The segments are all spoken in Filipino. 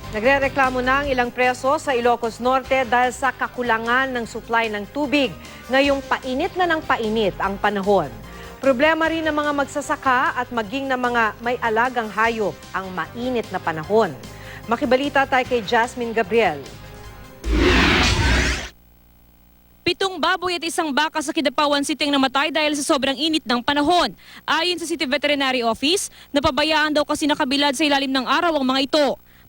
Nagrereklamo na ang ilang preso sa Ilocos Norte dahil sa kakulangan ng supply ng tubig. Ngayong painit na ng painit ang panahon. Problema rin ng mga magsasaka at maging ng mga may alagang hayop ang mainit na panahon. Makibalita tayo kay Jasmine Gabriel. 7 baboy at 1 baka sa Kidapawan City ang namatay dahil sa sobrang init ng panahon. Ayon sa City Veterinary Office, napabayaan daw kasi nakabilad sa ilalim ng araw ang mga ito.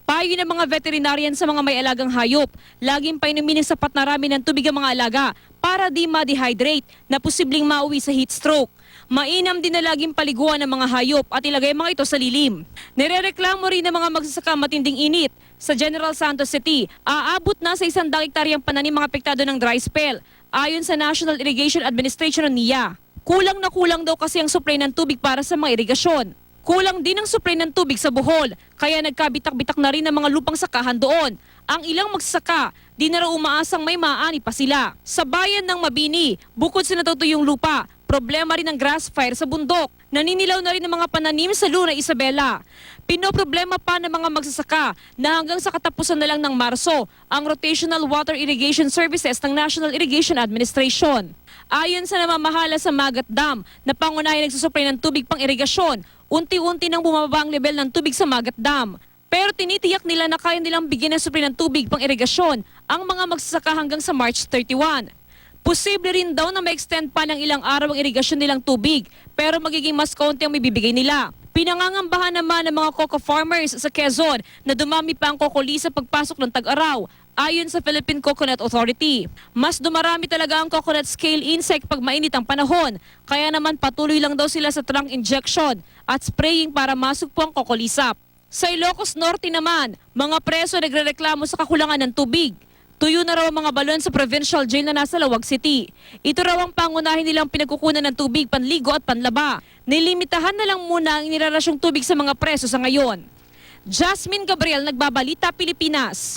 Payo ng mga veterinarian sa mga may alagang hayop, laging painumin ng sapat na rami ng tubig ang mga alaga para di ma-dehydrate na posibleng mauwi sa heat stroke. Mainam din na laging paliguan ng mga hayop at ilagay mga ito sa lilim. Nirereklamo rin ng mga magsasaka matinding init. Sa General Santos City, aabot na sa 100 hektaryang pananim mga apektado ng dry spell. Ayon sa National Irrigation Administration o NIA, kulang na kulang daw kasi ang supply ng tubig para sa mga irigasyon. Kulang din ang supply ng tubig sa Bohol, kaya nagkabitak-bitak na rin ang mga lupang sakahan doon. Ang ilang magsasaka, di na raw umaasang may maani pa sila. Sa bayan ng Mabini, bukod sa natutuyong lupa, problema rin ang grass fire sa bundok. Naninilaw na rin ang mga pananim sa Luna Isabela. Pinoproblema pa ng mga magsasaka na hanggang sa katapusan na lang ng Marso ang rotational water irrigation services ng National Irrigation Administration. Ayon sa namamahala sa Magat Dam na pangunahing nagsusupply ng tubig pang irigasyon, unti-unti nang bumababa ang level ng tubig sa Magat Dam. Pero tinitiyak nila na kaya nilang bigyan ng supply ng tubig pang irigasyon ang mga magsasaka hanggang sa March 31. Posible rin daw na ma-extend pa ng ilang araw ang irigasyon nilang tubig, pero magiging mas konti ang mibibigay nila. Pinangangambahan naman ng mga coco farmers sa Quezon na dumami pa ang kokoli sa pagpasok ng tag-araw. Ayon sa Philippine Coconut Authority, mas dumarami talaga ang coconut scale insect pag mainit ang panahon. Kaya naman patuloy lang daw sila sa trunk injection at spraying para masugpo ang kokolisap. Sa Ilocos Norte naman, mga preso nagrereklamo sa kakulangan ng tubig. Tuyo na raw ang mga balon sa provincial jail na nasa Lawag City. Ito raw ang pangunahin nilang pinagkukunan ng tubig, panligo at panlaba. Nilimitahan na lang muna ang inirarasyong tubig sa mga preso sa ngayon. Jasmine Gabriel, Nagbabalita, Pilipinas.